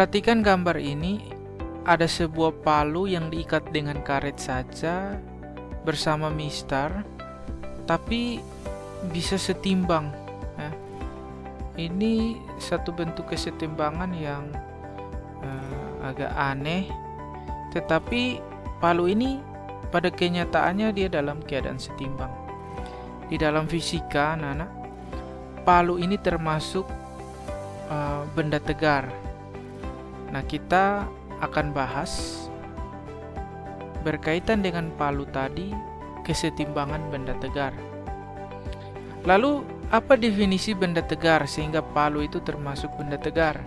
Perhatikan gambar ini, ada sebuah palu yang diikat dengan karet saja bersama mistar, tapi bisa setimbang. Ya. Ini satu bentuk kesetimbangan yang agak aneh, tetapi palu ini pada kenyataannya dia dalam keadaan setimbang. Di dalam fisika, anak-anak, palu ini termasuk benda tegar. Nah, kita akan bahas berkaitan dengan palu tadi, kesetimbangan benda tegar. Lalu, apa definisi benda tegar sehingga palu itu termasuk benda tegar?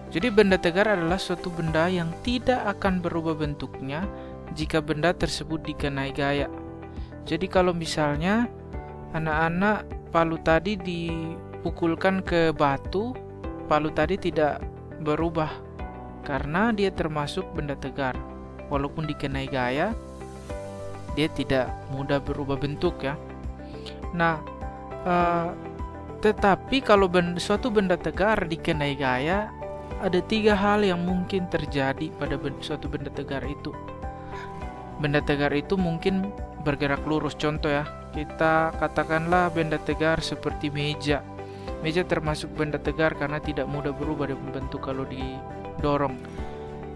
Jadi benda tegar adalah suatu benda yang tidak akan berubah bentuknya jika benda tersebut dikenai gaya. Jadi kalau misalnya anak-anak palu tadi dipukulkan ke batu, palu tadi tidak berubah karena dia termasuk benda tegar. Walaupun dikenai gaya, dia tidak mudah berubah bentuk ya. Nah, tetapi kalau suatu benda tegar dikenai gaya, ada 3 hal yang mungkin terjadi pada suatu benda tegar itu. Benda tegar itu mungkin bergerak lurus. Contoh ya, kita katakanlah benda tegar seperti meja. Meja termasuk benda tegar karena tidak mudah berubah dari bentuk kalau didorong.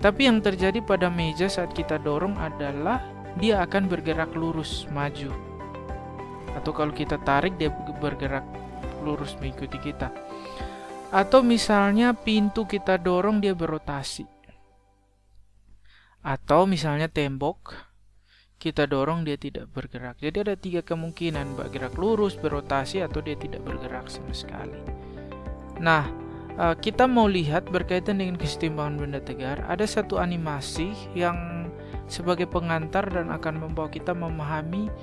Tapi yang terjadi pada meja saat kita dorong adalah dia akan bergerak lurus, maju. Atau kalau kita tarik, dia bergerak lurus mengikuti kita. Atau misalnya pintu kita dorong, dia berotasi. Atau misalnya tembok kita dorong, dia tidak bergerak. Jadi ada 3 kemungkinan, bergerak lurus, berotasi, atau dia tidak bergerak sama sekali. Nah, kita mau lihat berkaitan dengan kesetimbangan benda tegar. Ada satu animasi yang sebagai pengantar dan akan membawa kita memahami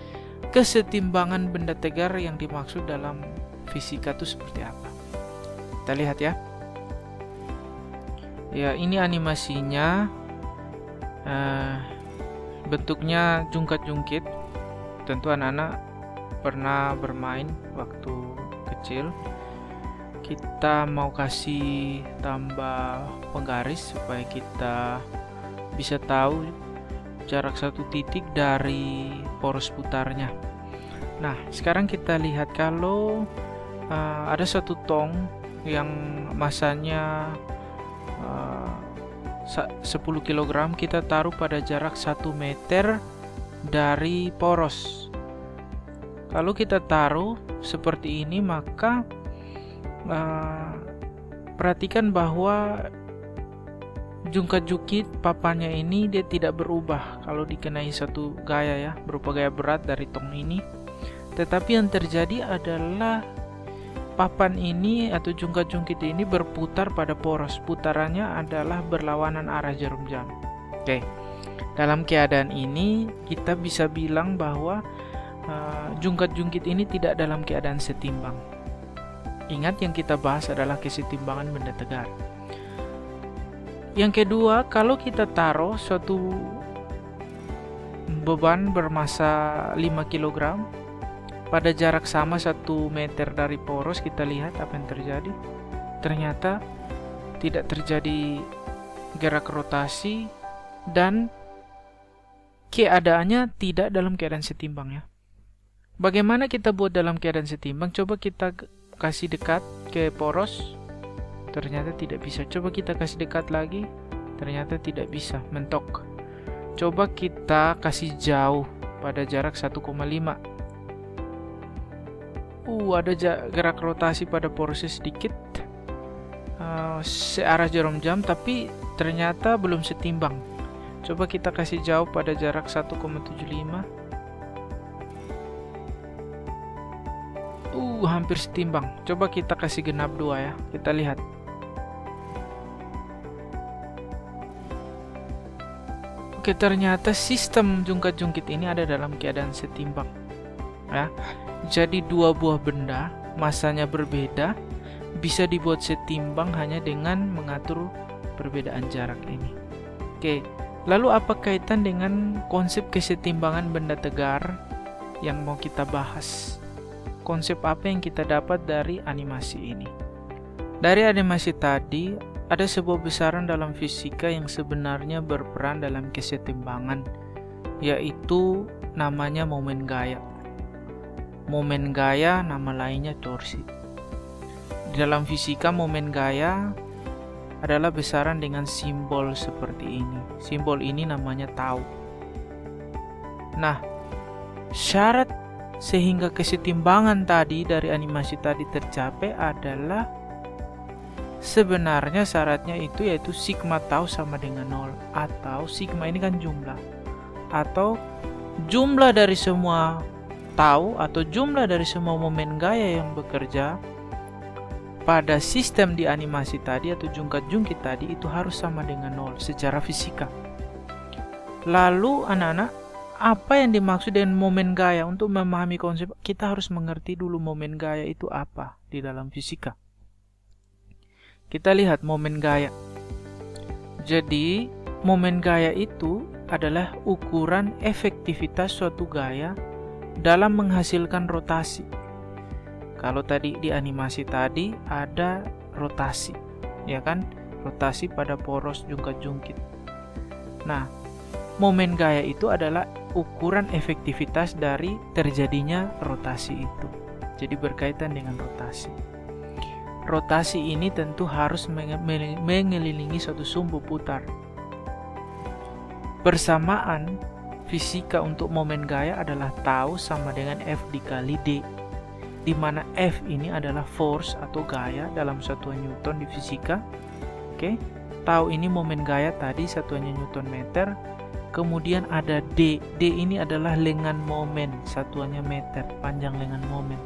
kesetimbangan benda tegar yang dimaksud dalam fisika itu seperti apa. Kita lihat ya. Ya, ini animasinya. Bentuknya jungkat-jungkit. Tentu anak-anak pernah bermain waktu kecil. Kita mau kasih tambah penggaris supaya kita bisa tahu jarak satu titik dari poros putarnya. Nah, sekarang kita lihat kalau ada satu tong yang masanya 10 kg, kita taruh pada jarak 1 meter dari poros. Kalau kita taruh seperti ini, maka perhatikan bahwa jungkat-jungkit papannya ini dia tidak berubah kalau dikenai satu gaya ya, berupa gaya berat dari tong ini. Tetapi yang terjadi adalah papan ini atau jungkat-jungkit ini berputar pada poros. Putarannya adalah berlawanan arah jarum jam. Oke. Dalam keadaan ini kita bisa bilang bahwa jungkat-jungkit ini tidak dalam keadaan setimbang. Ingat, yang kita bahas adalah kesetimbangan benda tegar. Yang kedua, kalau kita taruh suatu beban bermasa 5 kg pada jarak sama 1 meter dari poros, kita lihat apa yang terjadi. Ternyata tidak terjadi gerak rotasi dan keadaannya tidak dalam keadaan setimbang ya. Bagaimana kita buat dalam keadaan setimbang? Coba kita kasih dekat ke poros, ternyata tidak bisa. Coba kita kasih dekat lagi, ternyata tidak bisa, mentok. Coba kita kasih jauh pada jarak 1,5. Ada gerak rotasi pada porosnya sedikit, searah jarum jam, tapi ternyata belum setimbang. Coba kita kasih jauh pada jarak 1,75. Hampir setimbang. Coba kita kasih genap 2 ya. Kita lihat. Oke, ternyata sistem jungkat-jungkit ini ada dalam keadaan setimbang. Ya. Jadi 2 buah benda masanya berbeda bisa dibuat setimbang hanya dengan mengatur perbedaan jarak ini. Oke, lalu apa kaitan dengan konsep kesetimbangan benda tegar yang mau kita bahas? Konsep apa yang kita dapat dari animasi ini? Dari animasi tadi, ada sebuah besaran dalam fisika yang sebenarnya berperan dalam kesetimbangan, yaitu namanya momen gaya. Momen gaya nama lainnya torsi. Di dalam fisika, momen gaya adalah besaran dengan simbol seperti ini. Simbol ini namanya tau. Nah, syarat sehingga kesetimbangan tadi dari animasi tadi tercapai adalah sebenarnya syaratnya itu yaitu sigma tau sama dengan 0, atau sigma ini kan jumlah, atau jumlah dari semua tau atau jumlah dari semua momen gaya yang bekerja pada sistem di animasi tadi atau jungkat-jungkit tadi itu harus sama dengan 0 secara fisika. Lalu anak-anak, apa yang dimaksud dengan momen gaya? Untuk memahami konsep, kita harus mengerti dulu momen gaya itu apa di dalam fisika. Kita lihat momen gaya. Jadi, momen gaya itu adalah ukuran efektivitas suatu gaya dalam menghasilkan rotasi. Kalau tadi di animasi tadi ada rotasi, ya kan? Rotasi pada poros jungkat-jungkit. Nah, momen gaya itu adalah ukuran efektivitas dari terjadinya rotasi itu. Jadi berkaitan dengan rotasi. Rotasi ini tentu harus mengelilingi suatu sumbu putar. Bersamaan, fisika untuk momen gaya adalah tau sama dengan F dikali D, di mana F ini adalah force atau gaya dalam satuan Newton di fisika. Oke, tau ini momen gaya tadi satuannya Newton meter. Kemudian ada D. D ini adalah lengan momen, satuannya meter, panjang lengan momen.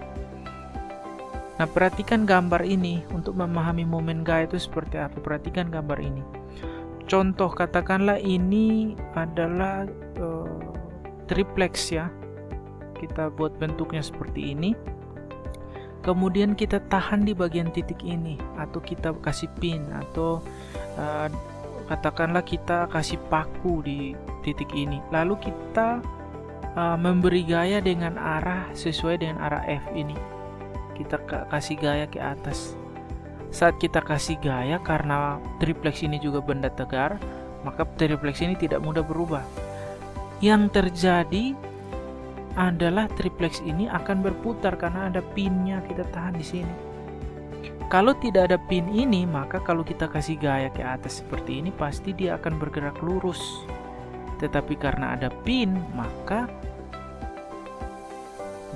Nah, perhatikan gambar ini untuk memahami momen gaya itu seperti apa. Perhatikan gambar ini. Contoh, katakanlah ini adalah triplex ya. Kita buat bentuknya seperti ini. Kemudian kita tahan di bagian titik ini, atau kita kasih pin, atau katakanlah kita kasih paku di titik ini. Lalu kita memberi gaya dengan arah sesuai dengan arah F ini. Kita kasih gaya ke atas. Saat kita kasih gaya, karena triplex ini juga benda tegar, maka triplex ini tidak mudah berubah. Yang terjadi adalah triplex ini akan berputar karena ada pinnya, kita tahan di sini. Kalau tidak ada pin ini, maka kalau kita kasih gaya ke atas seperti ini, pasti dia akan bergerak lurus. Tetapi karena ada pin, maka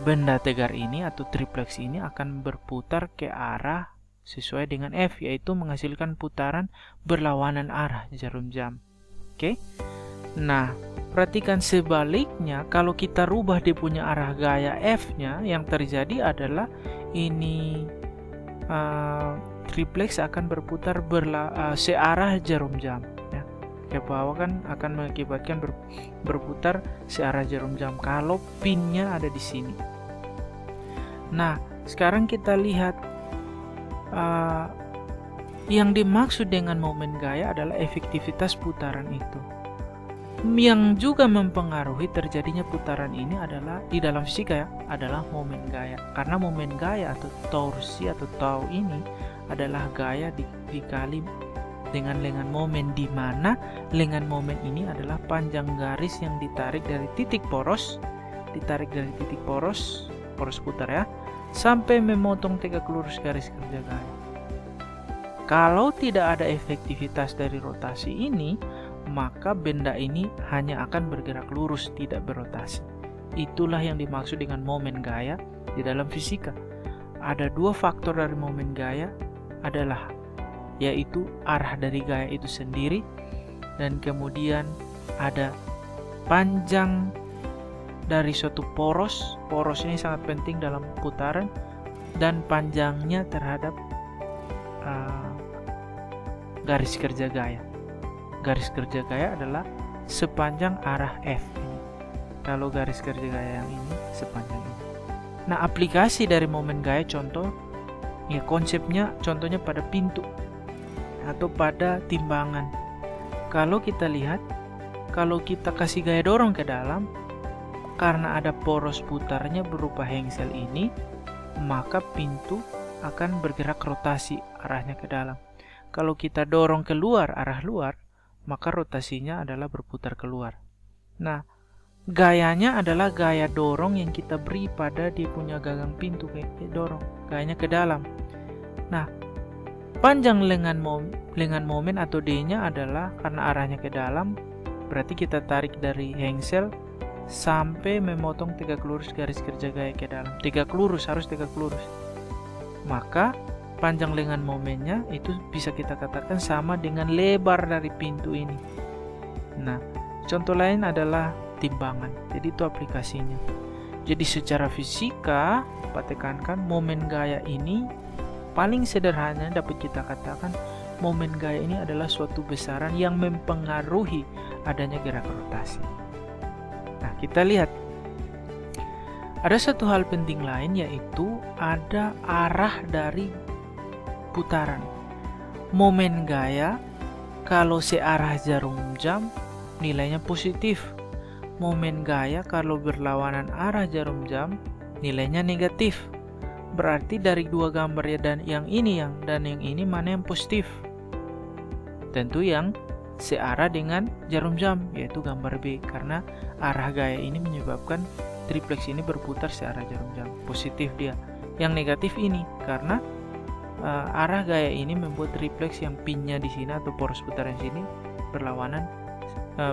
benda tegar ini atau triplex ini akan berputar ke arah sesuai dengan F, yaitu menghasilkan putaran berlawanan arah jarum jam. Oke? Nah, perhatikan sebaliknya, kalau kita rubah dia punya arah gaya F-nya, yang terjadi adalah ini triplex akan berputar searah jarum jam. Ya. Ke bawah kan akan mengakibatkan berputar searah jarum jam kalau pinnya ada di sini. Nah, sekarang kita lihat yang dimaksud dengan momen gaya adalah efektivitas putaran itu. Yang juga mempengaruhi terjadinya putaran ini adalah di dalam fisika ya, adalah momen gaya. Karena momen gaya atau torsi atau tau ini adalah gaya dikali dengan lengan momen, di mana lengan momen ini adalah panjang garis yang ditarik dari titik poros, poros putar ya, sampai memotong tegak lurus garis kerja gaya. Kalau tidak ada efektivitas dari rotasi ini, maka benda ini hanya akan bergerak lurus, tidak berotasi. Itulah yang dimaksud dengan momen gaya di dalam fisika. Ada dua faktor dari momen gaya adalah yaitu arah dari gaya itu sendiri, dan kemudian ada panjang dari suatu poros. Poros ini sangat penting dalam putaran, dan panjangnya terhadap garis kerja gaya. Garis kerja gaya adalah sepanjang arah F ini. Kalau garis kerja gaya yang ini sepanjang ini. Nah, aplikasi dari momen gaya contoh ya, konsepnya contohnya pada pintu atau pada timbangan. Kalau kita lihat, kalau kita kasih gaya dorong ke dalam, karena ada poros putarnya berupa hengsel ini, maka pintu akan bergerak rotasi arahnya ke dalam. Kalau kita dorong keluar, arah luar, maka rotasinya adalah berputar keluar. Nah, gayanya adalah gaya dorong yang kita beri pada dia punya gagang pintu, kayak dorong, gayanya ke dalam. Nah, panjang lengan momen atau D-nya adalah karena arahnya ke dalam, berarti kita tarik dari hengsel sampai memotong tegak lurus garis kerja gaya ke dalam. Tegak lurus, harus tegak lurus. Maka panjang lengan momennya itu bisa kita katakan sama dengan lebar dari pintu ini. Nah, contoh lain adalah timbangan. Jadi itu aplikasinya. Jadi secara fisika, Pak tekankan, momen gaya ini paling sederhana dapat kita katakan momen gaya ini adalah suatu besaran yang mempengaruhi adanya gerak rotasi. Nah, kita lihat ada satu hal penting lain, yaitu ada arah dari putaran. Momen gaya kalau searah jarum jam nilainya positif. Momen gaya kalau berlawanan arah jarum jam nilainya negatif. Berarti dari dua gambar ya, dan yang ini mana yang positif? Tentu yang searah dengan jarum jam, yaitu gambar B, karena arah gaya ini menyebabkan triplex ini berputar searah jarum jam, positif dia. Yang negatif ini karena arah gaya ini membuat triplex yang pinnya di sini atau poros putaran sini berlawanan,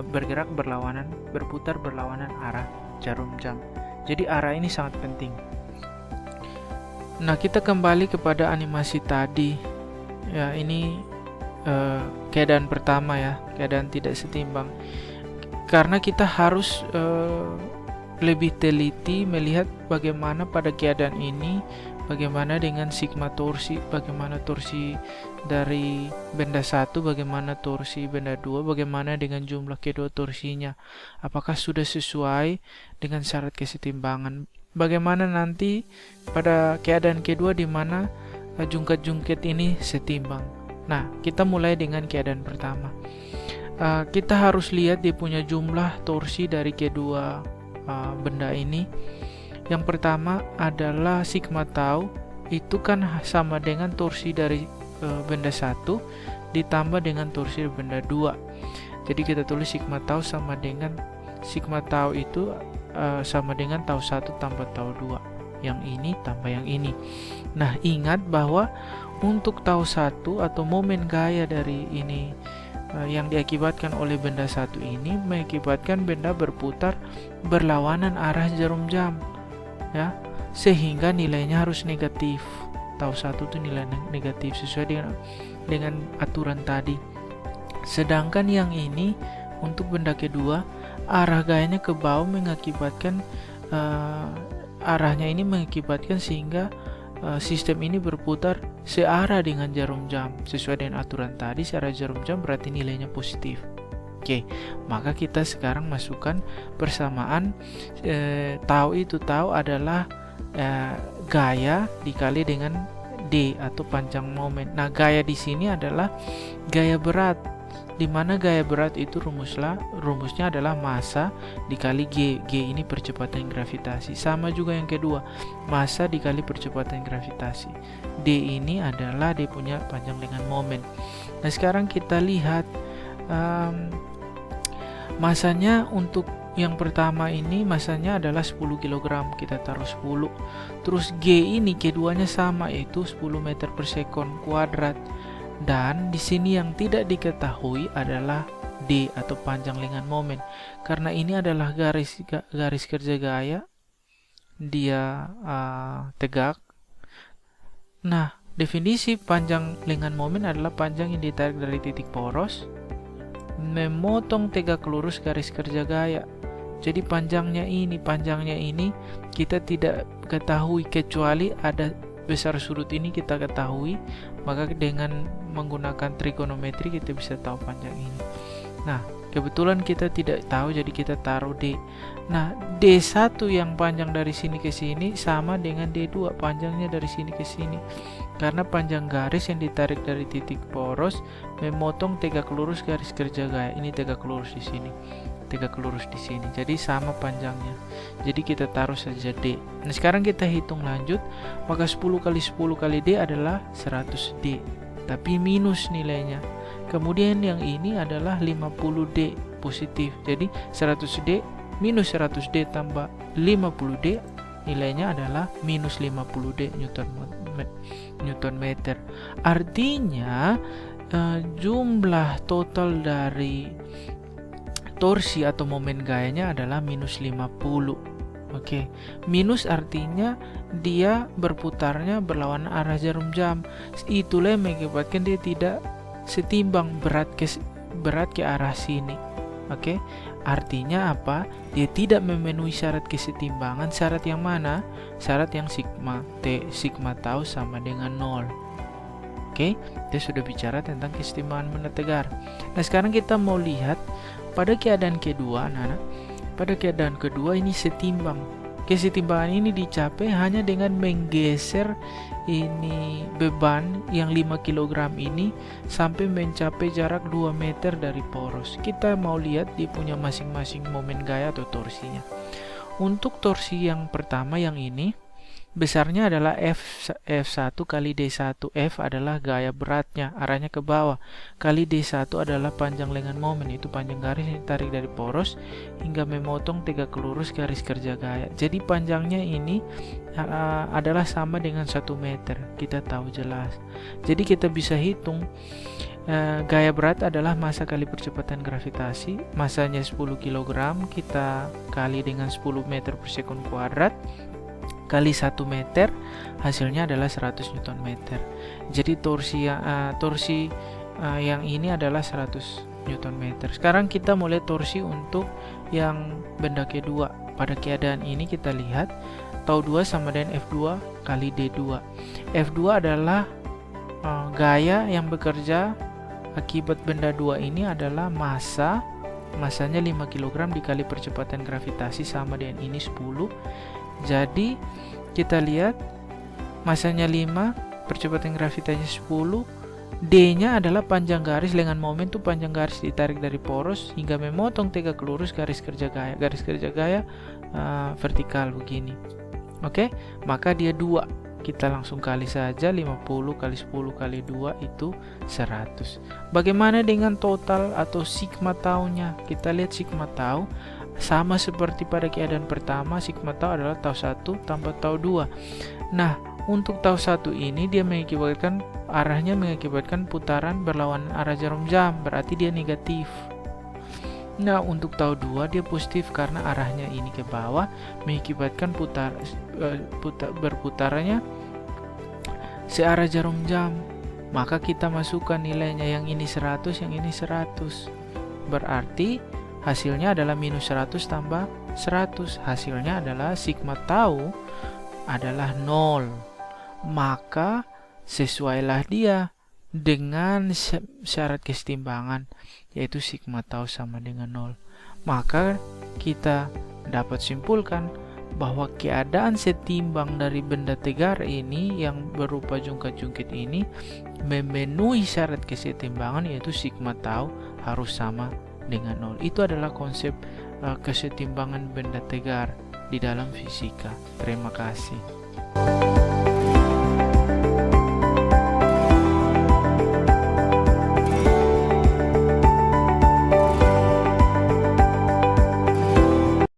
bergerak berlawanan, berputar berlawanan arah jarum jam. Jadi arah ini sangat penting. Nah, kita kembali kepada animasi tadi. Ya, ini keadaan pertama ya, keadaan tidak setimbang. Karena kita harus lebih teliti melihat bagaimana pada keadaan ini, bagaimana dengan sigma torsi, bagaimana torsi dari benda 1, bagaimana torsi benda 2, bagaimana dengan jumlah kedua torsinya. Apakah sudah sesuai dengan syarat kesetimbangan? Bagaimana nanti pada keadaan kedua di mana jungkat-jungkit ini setimbang. Nah, kita mulai dengan keadaan pertama. Kita harus lihat dia punya jumlah torsi dari kedua benda ini. Yang pertama adalah sigma tau, itu kan sama dengan torsi dari benda 1 ditambah dengan torsi benda 2. Jadi kita tulis sigma tau sama dengan sigma tau itu sama dengan tau 1 tambah tau 2. Yang ini tambah yang ini. Nah, ingat bahwa untuk tau 1 atau momen gaya dari ini yang diakibatkan oleh benda 1 ini mengakibatkan benda berputar berlawanan arah jarum jam, ya, sehingga nilainya harus negatif. Tau 1 itu nilai negatif sesuai dengan aturan tadi. Sedangkan yang ini untuk benda kedua, arah gayanya ke bawah mengakibatkan arahnya ini mengakibatkan sehingga sistem ini berputar searah dengan jarum jam. Sesuai dengan aturan tadi, searah jarum jam berarti nilainya positif. Oke, maka kita sekarang masukkan persamaan tau adalah gaya dikali dengan D atau panjang momen. Nah, gaya di sini adalah gaya berat, di mana gaya berat itu rumusnya adalah massa dikali G. G ini percepatan gravitasi. Sama juga yang kedua, massa dikali percepatan gravitasi. D ini adalah dia punya panjang lengan momen. Nah, sekarang kita lihat masanya untuk yang pertama ini masanya adalah 10 kg, kita taruh 10. Terus G ini keduanya sama, yaitu 10 meter per sekon kuadrat. Dan di sini yang tidak diketahui adalah D atau panjang lengan momen. Karena ini adalah garis kerja gaya, dia tegak. Nah, definisi panjang lengan momen adalah panjang yang ditarik dari titik poros memotong tegak lurus garis kerja gaya. Jadi panjangnya ini kita tidak ketahui, kecuali ada besar sudut ini kita ketahui, maka dengan menggunakan trigonometri kita bisa tahu panjang ini. Nah, kebetulan kita tidak tahu, jadi kita taruh D. Nah, D1 yang panjang dari sini ke sini sama dengan D2 panjangnya dari sini ke sini. Karena panjang garis yang ditarik dari titik poros memotong tegak lurus garis kerja gaya. Ini tegak lurus di sini, tegak lurus di sini. Jadi sama panjangnya. Jadi kita taruh saja D. Nah, sekarang kita hitung lanjut, maka 10 kali 10 kali D adalah 100D. tapi minus nilainya. Kemudian yang ini adalah 50D positif. Jadi 100D minus 100D tambah 50D nilainya adalah minus 50D Newton meter. Artinya jumlah total dari torsi atau momen gayanya adalah minus 50. Oke, minus artinya dia berputarnya berlawanan arah jarum jam. Itulah yang mengakibatkan dia tidak setimbang, berat ke arah sini. Oke, artinya apa? Dia tidak memenuhi syarat kesetimbangan. Syarat yang mana? Syarat yang sigma tau sama dengan 0. Oke, kita sudah bicara tentang kesetimbangan benda tegar. Nah, sekarang kita mau lihat pada keadaan kedua, anak-anak. Pada keadaan kedua ini setimbang. Kesetimbangan ini dicapai hanya dengan menggeser ini beban yang 5 kg ini sampai mencapai jarak 2 meter dari poros. Kita mau lihat dia punya masing-masing momen gaya atau torsinya. Untuk torsi yang pertama yang ini besarnya adalah F1 kali D1. F adalah gaya beratnya, arahnya ke bawah, kali D1 adalah panjang lengan momen, itu panjang garis yang ditarik dari poros hingga memotong tegak lurus garis kerja gaya. Jadi panjangnya ini adalah sama dengan 1 meter. Kita tahu jelas. Jadi kita bisa hitung gaya berat adalah massa kali percepatan gravitasi. Masanya 10 kg, kita kali dengan 10 meter per sekon kuadrat kali 1 meter, hasilnya adalah 100 Newton meter. Jadi torsi yang ini adalah 100 Newton meter. Sekarang kita mulai torsi untuk yang benda kedua. Pada keadaan ini kita lihat tau 2 sama dengan F2 kali D2. F2 adalah gaya yang bekerja akibat benda 2 ini adalah masanya 5 kg dikali percepatan gravitasi sama dengan ini 10. Jadi kita lihat masanya 5, percepatan gravitasinya 10, D-nya adalah panjang garis lengan momen itu panjang garis ditarik dari poros hingga memotong tegak lurus garis kerja gaya. Garis kerja gaya vertikal begini. Oke, maka dia 2. Kita langsung kali saja 50 kali 10 kali 2 itu 100. Bagaimana dengan total atau sigma tau-nya? Kita lihat sigma tau sama seperti pada keadaan pertama, sigma tau adalah tau 1 tambah tau 2. Nah, untuk tau 1 ini dia mengakibatkan arahnya mengakibatkan putaran berlawanan arah jarum jam, berarti dia negatif. Nah, untuk tau 2 dia positif karena arahnya ini ke bawah mengakibatkan berputarannya searah jarum jam. Maka kita masukkan nilainya, yang ini 100, yang ini 100. Berarti hasilnya adalah minus 100 tambah 100. Hasilnya adalah sigma tau adalah 0. Maka sesuailah dia dengan syarat kesetimbangan, yaitu sigma tau sama dengan 0. Maka kita dapat simpulkan bahwa keadaan setimbang dari benda tegar ini yang berupa jungkat-jungkit ini memenuhi syarat kesetimbangan, yaitu sigma tau harus sama dengan 0. Itu adalah konsep kesetimbangan benda tegar di dalam fisika. Terima kasih.